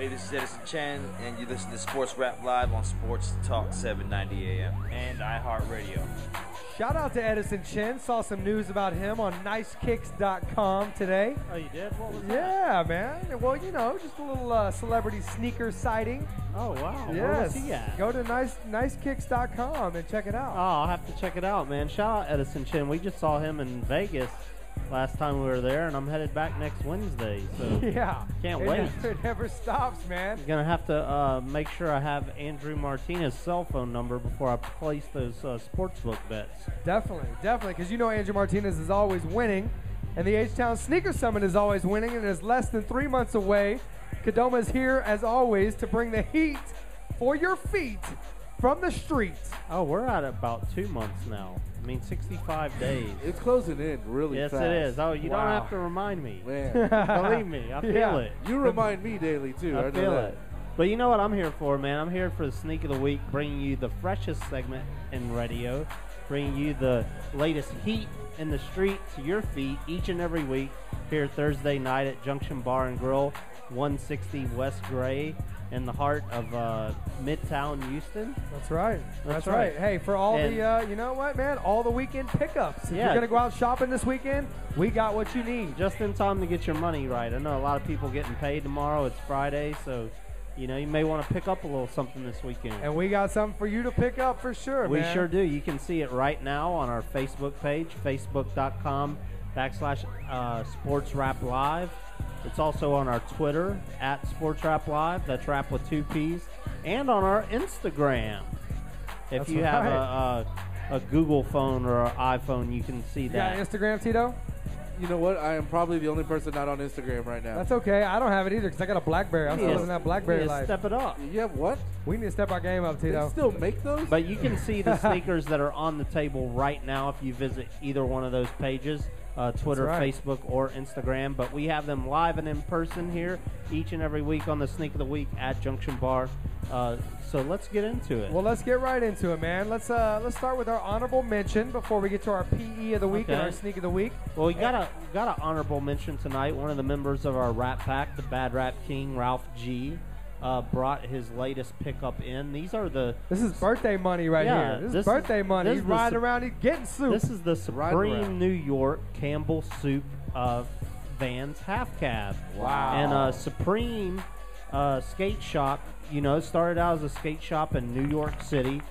Hey, this is Edison Chen, and you listen to Sports Rap Live on Sports Talk 790 AM and iHeartRadio. Shout out to Edison Chen. Saw some news about him on nicekicks.com today. Oh, you did? What was that? Yeah, man. Well, you know, just a little celebrity sneaker sighting. Oh, wow. Yes. Where was he at? Go to nicekicks.com and check it out. Oh, I'll have to check it out, man. Shout out Edison Chen. We just saw him in Vegas last time we were there, and I'm headed back next Wednesday. So yeah. Can't wait. It never stops, man. I'm going to have to make sure I have Andrew Martinez's cell phone number before I place those sportsbook bets. Definitely, because you know Andrew Martinez is always winning, and the H-Town Sneaker Summit is always winning, and it is less than 3 months away. Kadoma is here, as always, to bring the heat for your feet from the streets. Oh, we're at about 2 months now. I mean, 65 days. It's closing in really fast. Yes, it is. Oh, you don't have to remind me. Man. Believe me, I feel it. You remind me daily, too. I feel it. But you know what I'm here for, man? I'm here for the Sneak of the Week, bringing you the freshest segment in radio, bringing you the latest heat in the street to your feet each and every week here Thursday night at Junction Bar and Grill, 160 West Gray, in the heart of Midtown Houston. That's right. That's right. Hey, for all the, you know what, man? All the weekend pickups. If you're going to go out shopping this weekend, we got what you need. Just in time to get your money right. I know a lot of people getting paid tomorrow. It's Friday, so, you know, you may want to pick up a little something this weekend. And we got something for you to pick up for sure, we man. Sure do. You can see it right now on our Facebook page, facebook.com/Sports Rap Live. It's also on our Twitter, @Sports Rap Live. That's Rap with 2 P's. And on our Instagram. If you have a Google phone or an iPhone, you can see that. You got Instagram, Tito? You know what? I am probably the only person not on Instagram right now. That's okay. I don't have it either because I got a BlackBerry. I'm still living that BlackBerry life. Step it up. You have what? We need to step our game up, Tito. They still make those? But you can see the sneakers that are on the table right now if you visit either one of those pages. Twitter, Facebook, or Instagram. But we have them live and in person here each and every week on the Sneak of the Week at Junction Bar. So let's get into it. Well, let's get right into it, man. Let's start with our honorable mention before we get to our PE of the week and our Sneak of the Week. Well, we got an honorable mention tonight. One of the members of our Rap Pack, the Bad Rap King, Ralph G., brought his latest pickup in. These are the... This is birthday money right here. This is birthday money. He's riding around. He's getting soup. This is the Supreme New York Campbell Soup Vans Half Cab. Wow. And Supreme skate shop, you know, started out as a skate shop in New York City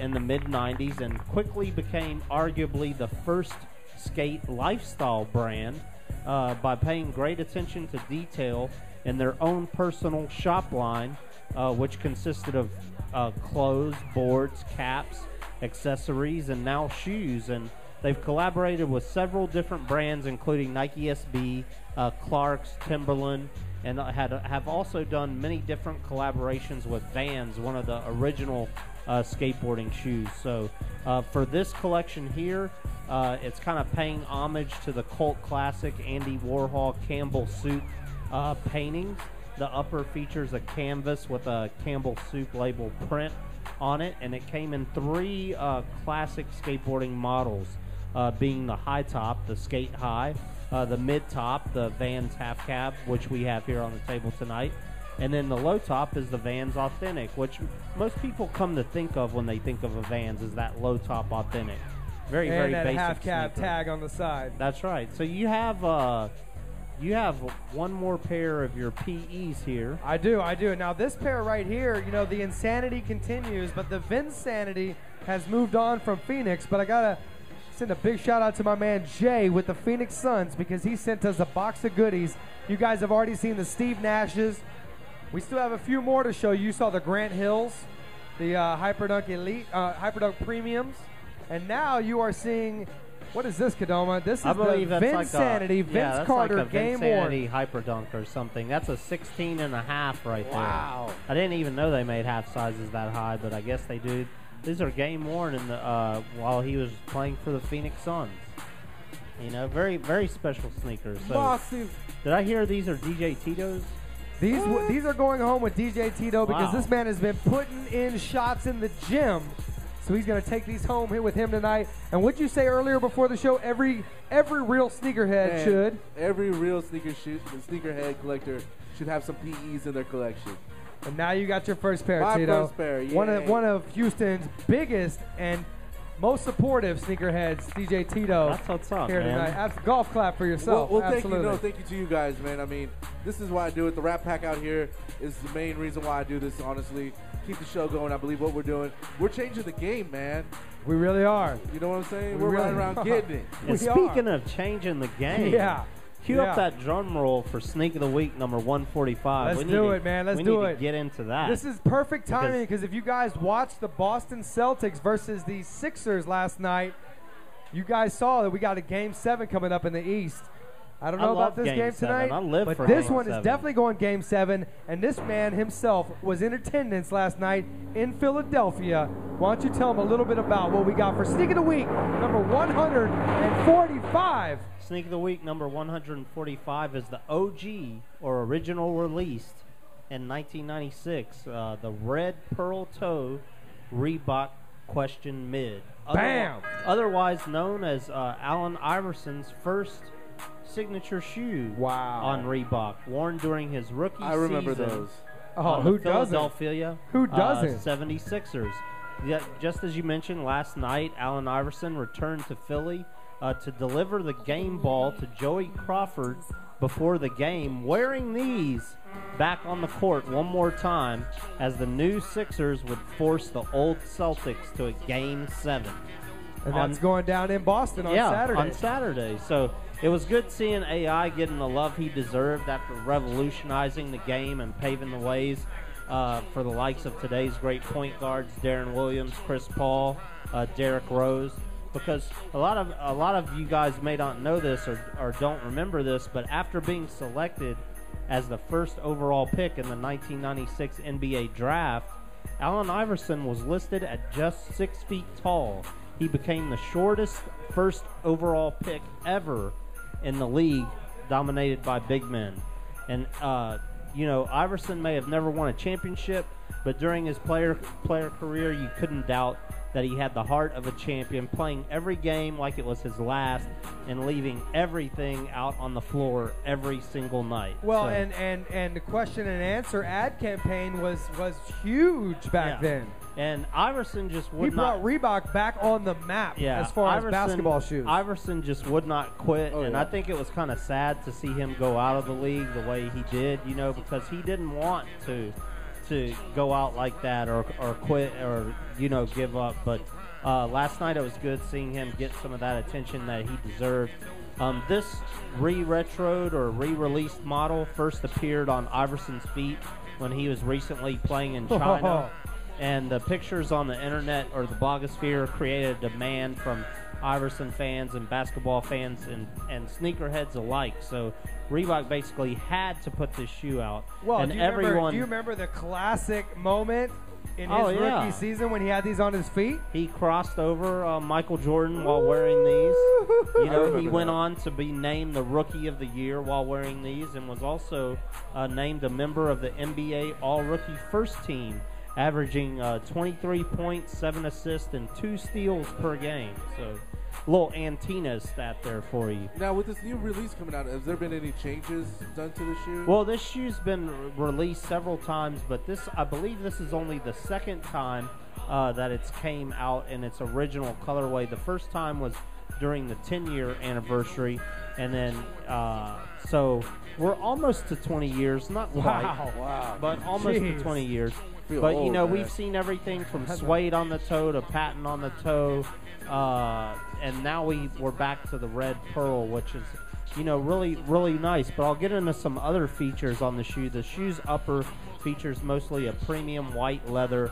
in the mid-'90s and quickly became arguably the first skate lifestyle brand by paying great attention to detail in their own personal shop line, which consisted of clothes, boards, caps, accessories, and now shoes. And they've collaborated with several different brands, including Nike SB, Clark's, Timberland, and have also done many different collaborations with Vans, one of the original skateboarding shoes. So for this collection here, it's kind of paying homage to the cult classic Andy Warhol Campbell Soup paintings. The upper features a canvas with a Campbell Soup label print on it, and it came in 3 classic skateboarding models, being the high top, the Skate High, the mid top, the Vans Half Cab, which we have here on the table tonight, and then the low top is the Vans Authentic, which most people come to think of when they think of a Vans is that low top Authentic. Very basic half cab sneaker. tag on the side. That's right. So you have one more pair of your PEs here. I do. Now this pair right here, you know, the insanity continues, but the Vinsanity has moved on from Phoenix. But I gotta send a big shout out to my man Jay with the Phoenix Suns because he sent us a box of goodies. You guys have already seen the Steve Nashes. We still have a few more to show you. You saw the Grant Hills, the Hyperdunk Elite, Hyperdunk Premiums, and now you are seeing. What is this, Kadoma? This is the Vinsanity Vince Carter like a Game Vinsanity Hyperdunk or something. That's a 16.5 right there. Wow. I didn't even know they made half sizes that high, but I guess they do. These are game worn in the while he was playing for the Phoenix Suns. You know, very, very special sneakers. So, did I hear these are DJ Tito's? These are going home with DJ Tito because this man has been putting in shots in the gym So he's going to take these home here with him tonight. And what'd you say earlier before the show? Every real sneakerhead should. Every real sneakerhead collector should have some PEs in their collection. And now you got your first pair, My Tito. first pair, One of Houston's biggest and most supportive sneakerheads, DJ Tito. That's what's up, here man. tonight. Golf clap for yourself. Well, Absolutely. thank you to you guys, man. I mean, this is why I do it. The Rapp Pack out here is the main reason why I do this, honestly. Keep the show going. I believe what we're doing. We're changing the game, man. We really are. You know what I'm saying? We We're really running around are. getting it. And speaking of changing the game, cue up that drum roll for Sneak of the Week number 145. Let's do it, man. Let's do it. We need to get into that. This is perfect timing because if you guys watched the Boston Celtics versus the Sixers last night, you guys saw that we got a Game 7 coming up in the East. I don't know about this game tonight, but this one is definitely going Game 7, and this man himself was in attendance last night in Philadelphia. Why don't you tell him a little bit about what we got for Sneak of the Week, number 145. Sneak of the Week number 145 is the OG, or original released, in 1996, the Red Pearl Toe Reebok Question Mid. Bam! Otherwise known as Allen Iverson's first signature shoe on Reebok, worn during his rookie season. I remember those. On who the Philadelphia Who doesn't? 76ers. Yeah, just as you mentioned, last night, Allen Iverson returned to Philly to deliver the game ball to Joey Crawford before the game, wearing these back on the court one more time as the new Sixers would force the old Celtics to a Game 7. And that's going down in Boston on Saturday. On Saturday. So it was good seeing AI getting the love he deserved after revolutionizing the game and paving the ways for the likes of today's great point guards, Darren Williams, Chris Paul, Derrick Rose. Because a lot of you guys may not know this or don't remember this, but after being selected as the first overall pick in the 1996 NBA draft, Allen Iverson was listed at just 6 feet tall. He became the shortest first overall pick ever in the league, dominated by big men. And Iverson may have never won a championship, but during his player career, you couldn't doubt that he had the heart of a champion, playing every game like it was his last and leaving everything out on the floor every single night. Well, and the question and answer ad campaign was huge back then. And Iverson just would not. He brought Reebok back on the map as far as basketball shoes. Iverson just would not quit, and I think it was kind of sad to see him go out of the league the way he did, because he didn't want to go out like that or quit or, give up. But last night it was good seeing him get some of that attention that he deserved. This re-retroed or re-released model first appeared on Iverson's feet when he was recently playing in China. And the pictures on the internet or the blogosphere created a demand from Iverson fans and basketball fans and sneakerheads alike. So Reebok basically had to put this shoe out. Well, and do you remember the classic moment in his rookie season when he had these on his feet? He crossed over Michael Jordan while wearing these. He went on to be named the Rookie of the Year while wearing these, and was also named a member of the NBA All-Rookie First Team, averaging 23 points, 7 assists, and 2 steals per game. So, little Antina stat there for you. Now, with this new release coming out, has there been any changes done to the shoe? Well, this shoe's been released several times, but I believe this is only the second time that it's came out in its original colorway. The first time was during the 10-year anniversary, and then so we're almost to 20 years, not quite, but almost to 20 years. But, we've seen everything from suede on the toe to patent on the toe, and now we're back to the Red Pearl, which is, really, really nice. But I'll get into some other features on the shoe. The shoe's upper features mostly a premium white leather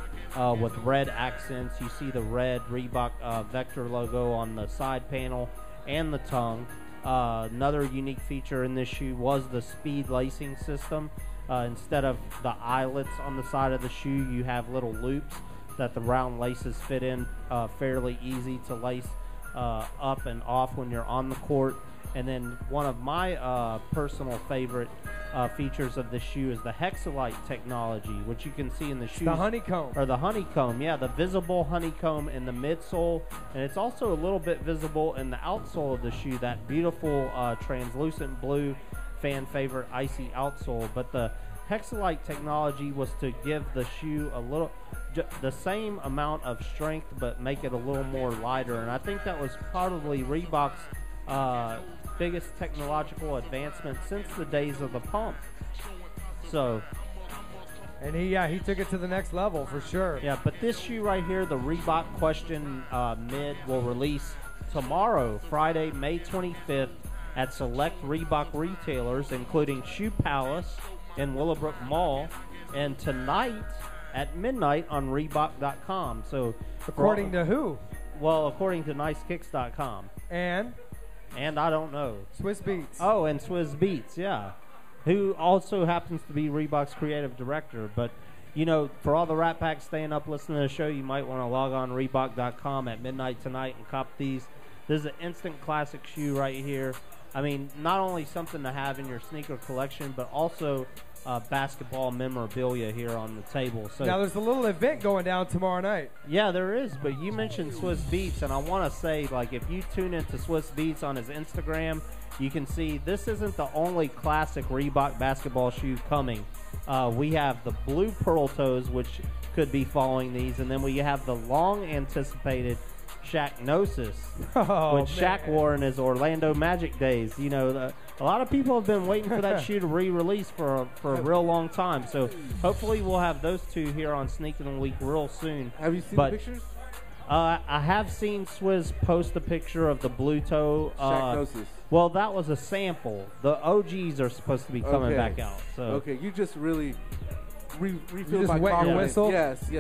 with red accents. You see the red Reebok Vector logo on the side panel and the tongue. Another unique feature in this shoe was the speed lacing system. Instead of the eyelets on the side of the shoe, you have little loops that the round laces fit in fairly easy to lace up and off when you're on the court. And then one of my personal favorite features of this shoe is the Hexalite technology, which you can see in the shoes. The honeycomb. Or the honeycomb, yeah, the visible honeycomb in the midsole. And it's also a little bit visible in the outsole of the shoe, that beautiful translucent blue fan favorite icy outsole. But the Hexalite technology was to give the shoe a little, the same amount of strength, but make it a little more lighter. And I think that was probably Reebok's biggest technological advancement since the days of the pump. So, and he took it to the next level for sure. Yeah, but this shoe right here, the Reebok Question Mid, will release tomorrow, Friday, May 25th, at select Reebok retailers, including Shoe Palace in Willowbrook Mall, and tonight at midnight on Reebok.com. So, according to who? Well, according to NiceKicks.com. And I don't know. Swiss Beats. Oh, and Swizz Beats, yeah. Who also happens to be Reebok's creative director. But, you know, for all the Rat Pack staying up listening to the show, you might want to log on to Reebok.com at midnight tonight and cop these. This is an instant classic shoe right here. I mean, not only something to have in your sneaker collection, but also basketball memorabilia here on the table. So now there's a little event going down tomorrow night. Yeah, there is, but you mentioned Swizz Beats, and I want to say, like, if you tune into Swizz Beats on his Instagram, you can see this isn't the only classic Reebok basketball shoe coming. We have the blue Pearl Toes, which could be following these, and then we have the long-anticipated Shaqnosis, which Shaq wore in his Orlando Magic days. You know, a lot of people have been waiting for that shoe to re-release for a real long time. So hopefully we'll have those two here on Sneak of the Week real soon. Have you seen the pictures? I have seen Swizz post a picture of the blue toe. Shaqnosis. Well, that was a sample. The OGs are supposed to be coming back out. So okay, you just really refill just my wet your coffee. whistle? Yes.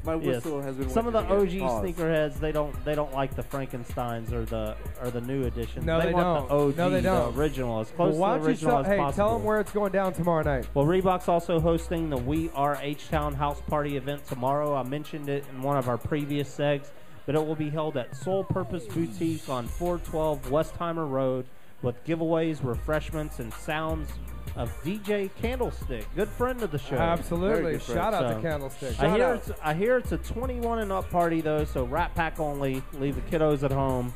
My whistle has been. Some of the wet OG again. sneakerheads, they don't like the Frankensteins or the new editions. No, they want don't. the OG, No, they don't. the original, as close Well, to the original as possible. Tell them where it's going down tomorrow night. Well, Reebok's also hosting the We Are H-Town House Party event tomorrow. I mentioned it in one of our previous segs, but it will be held at Soul Purpose Boutique on 412 Westheimer Road with giveaways, refreshments, and sounds of DJ Candlestick, good friend of the show. Absolutely. Shout out to Candlestick. I hear it's a 21 and up party though, so Rat Pack only. Leave the kiddos at home.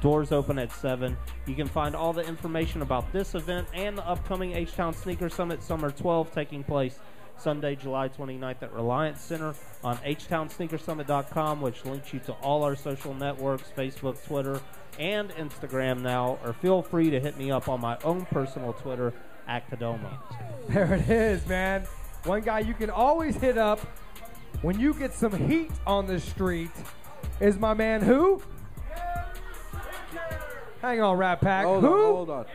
Doors open at 7. You can find all the information about this event and the upcoming H-Town Sneaker Summit Summer 12 taking place Sunday, July 29th at Reliance Center on htownsneakersummit.com, which links you to all our social networks, Facebook, Twitter, and Instagram now. Or feel free to hit me up on my own personal Twitter at Kadoma. There it is, man. One guy you can always hit up when you get some heat on the street is my man who? Hang on, Rat Pack. Hold on.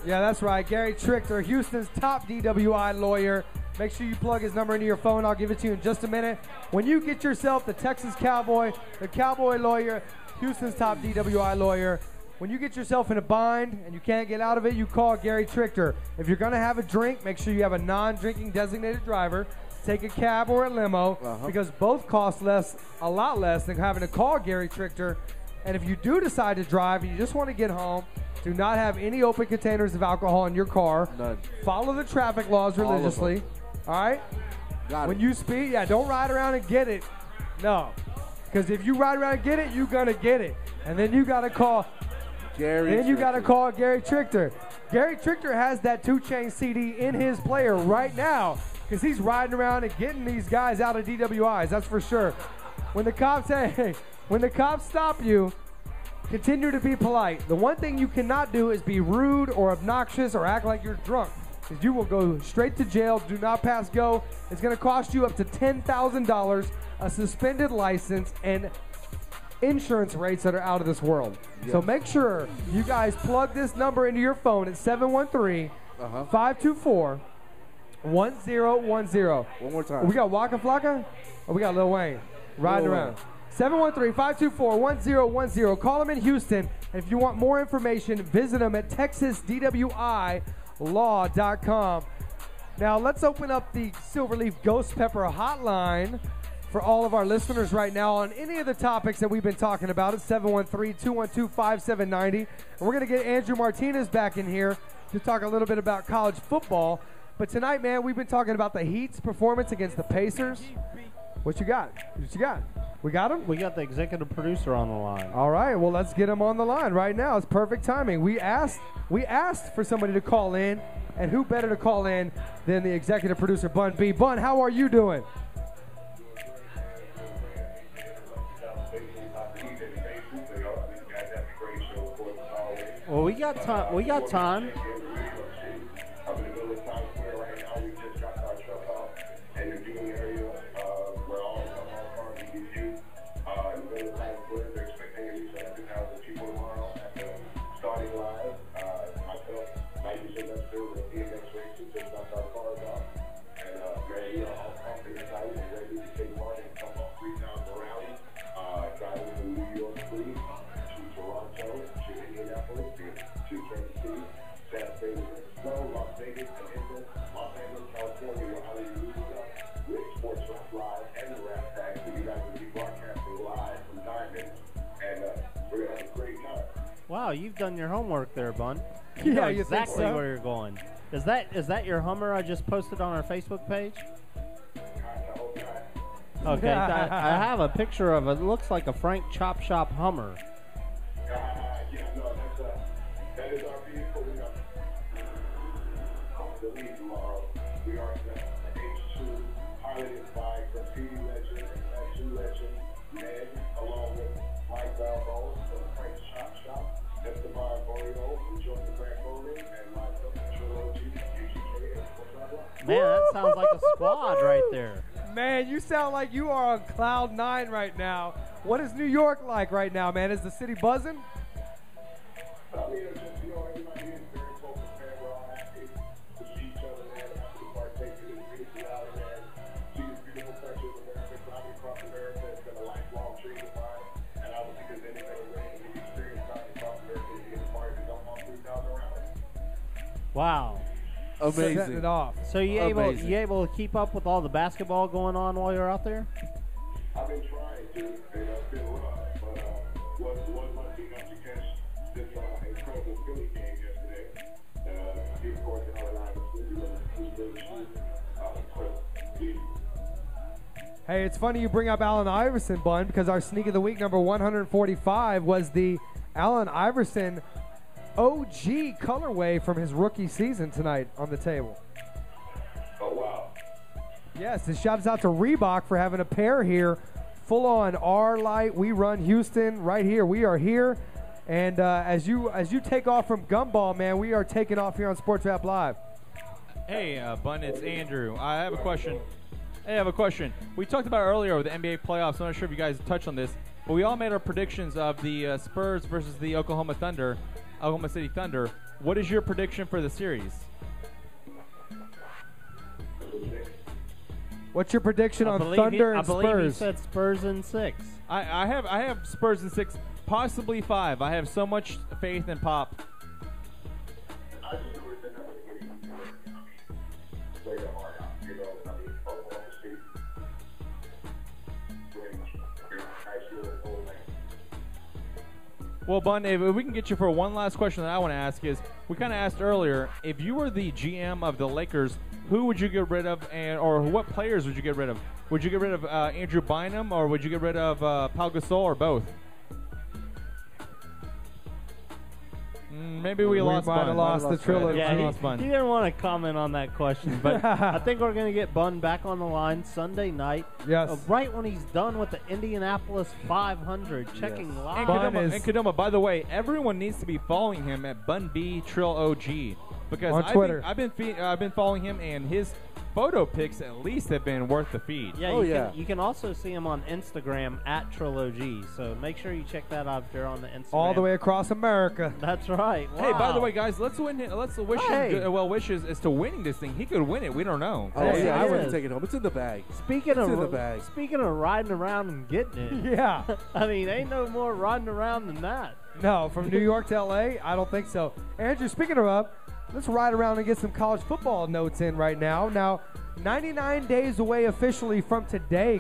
Yeah, that's right. Gary Trichter, Houston's top DWI lawyer. Make sure you plug his number into your phone. I'll give it to you in just a minute. When you get yourself the Texas Cowboy, the Cowboy lawyer, Houston's top DWI lawyer, when you get yourself in a bind and you can't get out of it, you call Gary Trichter. If you're going to have a drink, make sure you have a non-drinking designated driver. Take a cab or a limo because both cost a lot less than having to call Gary Trichter. And if you do decide to drive and you just want to get home, do not have any open containers of alcohol in your car. None. Follow the traffic laws religiously. All right? When you speed, don't ride around and get it. No. Because if you ride around and get it, you're going to get it. And then you got to call Gary Trichter. Gary Trichter has that 2 Chainz CD in his player right now because he's riding around and getting these guys out of DWIs. That's for sure. When the cops stop you, continue to be polite. The one thing you cannot do is be rude or obnoxious or act like you're drunk, because you will go straight to jail. Do not pass go. It's going to cost you up to $10,000, a suspended license, and insurance rates that are out of this world. Yes. So make sure you guys plug this number into your phone at 713-524-1010. One more time. We got Waka Flocka, or we got Lil Wayne riding around. 713-524-1010. Call them in Houston. And if you want more information, visit them at texasdwilaw.com. Now let's open up the Silverleaf Ghost Pepper hotline for all of our listeners right now on any of the topics that we've been talking about. It's 713-212-5790. And we're going to get Andrew Martinez back in here to talk a little bit about college football. But tonight, man, we've been talking about the Heat's performance against the Pacers. What you got? What you got? We got him? We got the executive producer on the line. All right, well, let's get him on the line right now. It's perfect timing. We asked for somebody to call in, and who better to call in than the executive producer, Bun B. Bun, how are you doing? Well, we got time. We got time. Wow, you've done your homework there, Bun. You know you think exactly so? where you're going. Is that your Hummer I just posted on our Facebook page? Okay, I have a picture of it. It looks like a Frank Chop Shop Hummer. That is our vehicle. We are the lead tomorrow. We are the H2, piloted by graffiti legend and tattoo legend Ned, along with Mike Balboa from Frank Chop Shop. That's the Divine Burrito who joined the Grand Bowling, and myself, Trill OG, UGK, and Man, that sounds like a squad right there. Man, you sound like you are on cloud 9 right now. What is New York like right now, man? Is the city buzzing? I mean, it's just, everybody is very focused, man. We're all happy to see each other, man, happy to partake in this beautiful out, man. See this beautiful country of America, driving across America. It's been a lifelong dream of mine, and I don't think there's any better way to experience driving across America than being a part of the Gumball 3,000 round. Wow. Amazing. Setting it off. So you able to keep up with all the basketball going on while you're out there? I've been trying to, and it's been rough, but was lucky enough to catch this incredible Philly game yesterday. Of course, in Allen Iverson, Hey, it's funny you bring up Allen Iverson, Bun, because our Sneak of the Week number 145 was the Allen Iverson OG colorway from his rookie season tonight on the table. Oh, wow. Yes, and shouts out to Reebok for having a pair here, full on R-Light. We run Houston right here. We are here, and as you take off from Gumball, man, we are taking off here on Sports Rap Live. Hey, Bun, it's Andrew. I have a question. We talked about earlier with the NBA playoffs. I'm not sure if you guys touched on this, but we all made our predictions of the Spurs versus the Oklahoma City Thunder. What is your prediction for the series? What's your prediction on Thunder and I believe he Spurs? said Spurs in 6. I have Spurs in 6, possibly 5. I have so much faith in Pop. I just know it's another game. Play the hard out, Oklahoma State. Nice little goal line. Well, Bun, if we can get you for one last question that I want to ask is, we kind of asked earlier, if you were the GM of the Lakers, who would you get rid of, or what players would you get rid of? Would you get rid of Andrew Bynum, or would you get rid of Pau Gasol, or both? Maybe we lost might have Bun. lost the trilogy. Yeah, We lost Bun. he didn't want to comment on that question, but I think we're going to get Bun back on the line Sunday night. Yes. Right when he's done with the Indianapolis 500, checking live. And Kadoma, by the way, everyone needs to be following him at Bun B Trill OG, because on Twitter. I've been following him, and his photo pics at least have been worth the feed. Yeah, you can also see him on Instagram at Trill OG, so make sure you check that out if you're on the Instagram. All the way across America. That's right. Wow. Hey, by the way, guys, let's wish him well wishes as to winning this thing. He could win it. We don't know. Oh, Hey, yeah, I it wouldn't is. take it home. It's in the bag. Speaking It's in the bag. of riding around and getting it, Yeah. I mean, ain't no more riding around than that. No, from New York to L.A., I don't think so. Andrew, speaking of let's ride around and get some college football notes in right now. Now, 99 days away officially from today,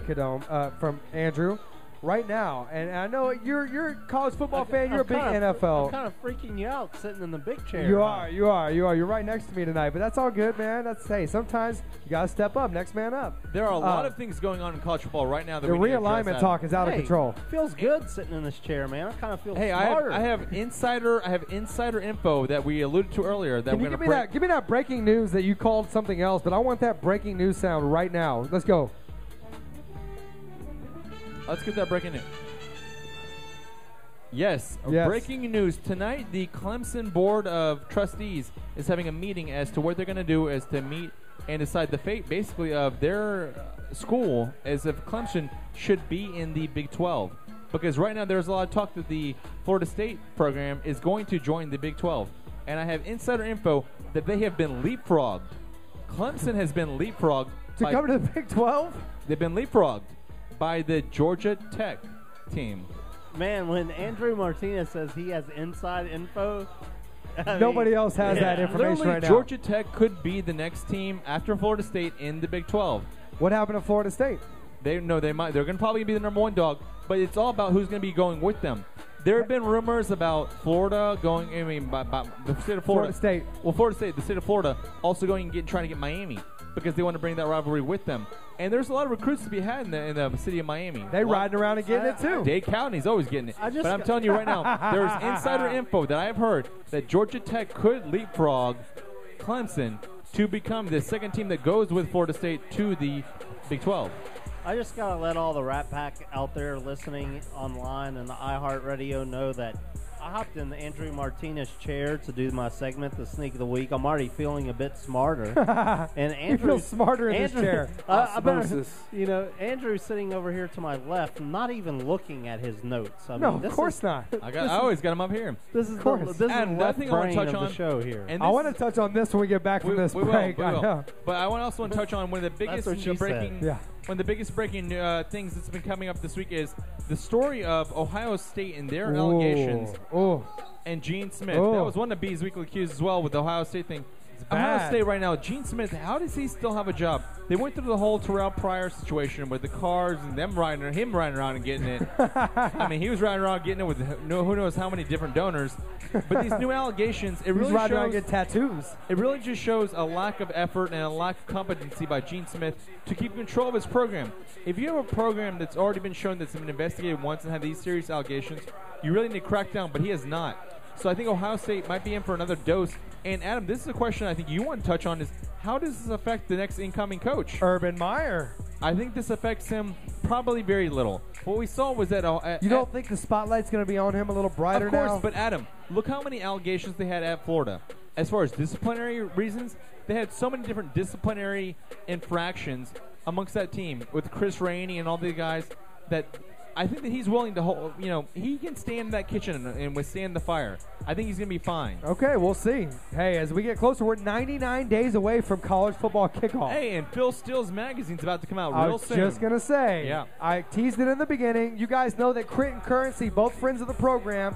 from Andrew. Right now, and I know you're a college football fan. You're a big NFL. I'm kind of freaking you out sitting in the big chair. You are. You're right next to me tonight, but that's all good, man. Hey, sometimes you gotta step up, next man up. There are a lot of things going on in college football right now that the we need to realignment address, talk is out of Hey, control. Feels good sitting in this chair, man. I kind of feel Hey, smarter. I have insider info that we alluded to earlier that Can we're you going to give me that breaking news that you called something else, but I want that breaking news sound right now. Let's go. Let's get that breaking news. Yes, breaking news. Tonight, the Clemson Board of Trustees is having a meeting as to what they're going to do is to meet and decide the fate, basically, of their school as if Clemson should be in the Big 12. Because right now, there's a lot of talk that the Florida State program is going to join the Big 12. And I have insider info that they have been leapfrogged. Clemson has been leapfrogged. To come to the Big 12? They've been leapfrogged by the Georgia Tech team. Man, when Andrew Martinez says he has inside info, nobody else has that information Literally, right now. Georgia Tech could be the next team after Florida State in the Big 12. What happened to Florida State? They might. They're going to probably be the number one dog, but it's all about who's going to be going with them. There have been rumors about Florida going. I mean, by the state of Florida. Florida State. Well, Florida State, the state of Florida, also going and trying to get Miami because they want to bring that rivalry with them. And there's a lot of recruits to be had in the city of Miami. They riding around and getting it too. Dade County's always getting it. But I'm telling you right now, there's insider info that I've heard that Georgia Tech could leapfrog Clemson to become the second team that goes with Florida State to the Big 12. I just got to let all the Rapp Pack out there listening online and the iHeartRadio know that I hopped in Andrew Martinez's chair to do my segment, the Sneak of the Week. I'm already feeling a bit smarter. And Andrew, you feel smarter in this chair. Andrew's sitting over here to my left, not even looking at his notes. I mean, of course not. I always got him up here. This is course. the And left nothing I want to brain touch of on the show here. And I want to touch on this when we get back from this break. We will. But I also want to touch on one of the biggest breaking. said. One of the biggest breaking things that's been coming up this week is the story of Ohio State and their allegations. And Gene Smith. That was one of B's weekly cues as well with the Ohio State thing. Ohio State right now, Gene Smith, how does he still have a job? They went through the whole Terrell Pryor situation with the cars and him riding around and getting it. I mean, he was riding around getting it with who knows how many different donors. But these new allegations, it really riding around shows and get tattoos. It really just shows a lack of effort and a lack of competency by Gene Smith to keep control of his program. If you have a program that's already been shown that's been investigated once and had these serious allegations, you really need to crack down, but he has not. So I think Ohio State might be in for another dose. And Adam, this is a question I think you want to touch on is how does this affect the next incoming coach? Urban Meyer. I think this affects him probably very little. What we saw was that... you don't think the spotlight's going to be on him a little brighter now? Of course, but Adam, look how many allegations they had at Florida. As far as disciplinary reasons, they had so many different disciplinary infractions amongst that team with Chris Rainey and all the guys that... I think that he's willing to hold, he can stand in that kitchen and withstand the fire. I think he's going to be fine. Okay, we'll see. Hey, as we get closer, we're 99 days away from college football kickoff. Hey, and Phil Steele's magazine's about to come out real soon. I was just going to say. Yeah. I teased it in the beginning. You guys know that Crit and Currency, both friends of the program,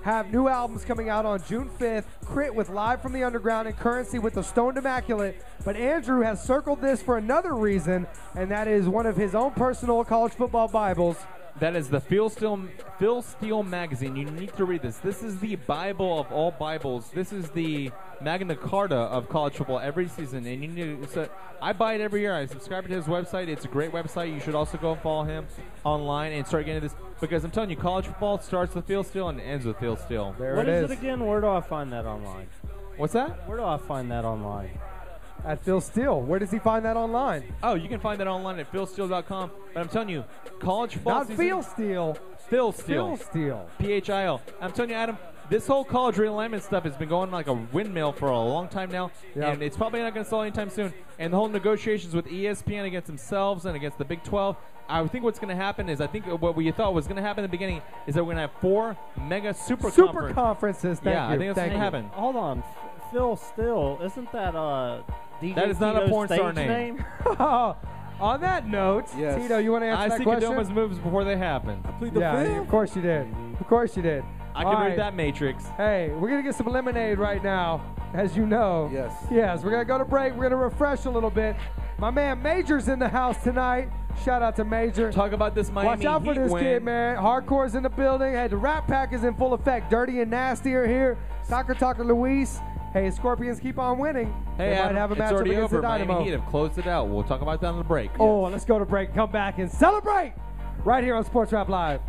have new albums coming out on June 5th. Crit with Live from the Underground and Currency with the Stoned Immaculate. But Andrew has circled this for another reason, and that is one of his own personal college football Bibles. That is the Phil Steele magazine. You need to read this. This is the Bible of all Bibles. This is the Magna Carta of college football every season. And you need to, I buy it every year. I subscribe to his website. It's a great website. You should also go and follow him online and start getting this. Because I'm telling you, college football starts with Phil Steele and ends with Phil Steele. What is it again? Where do I find that online? What's that? Where do I find that online? At Phil Steele. Where does he find that online? Oh, you can find that online at philsteele.com. But I'm telling you, college football Not season... Phil Steele. Phil Steele. Phil Steele. P-H-I-L. I'm telling you, Adam, this whole college realignment stuff has been going like a windmill for a long time now. Yep. And it's probably not going to stall anytime soon. And the whole negotiations with ESPN against themselves and against the Big 12, I think what's going to happen is, I think what we thought was going to happen in the beginning is that we're going to have 4 mega super conferences. Thank you. I think that's going to happen. Hold on. Phil Steele, isn't that DJ That is not a porn star name. On that note, Yes. Tito, you want to answer that I see question? Kadoma's moves before they happen. Of course you did. Of course you did. I All can right. read that Matrix. Hey, we're going to get some lemonade right now. as you know. Yes. Yes, we're going to go to break. We're going to refresh a little bit. My man Major's in the house tonight. Shout out to Major. Talk about this Miami Watch out for Heat this win. kid, man. Hardcore's in the building. Hey, the Rapp Pack is in full effect. Dirty and Nasty are here. Soccer Talker Luis. Hey, Scorpions keep on winning. Hey, they might Adam, have a it's matchup already against over. the Dynamo. Miami Heat have closed it out. We'll talk about that on the break. Oh, let's go to break. Come back and celebrate right here on Sports Rap Live.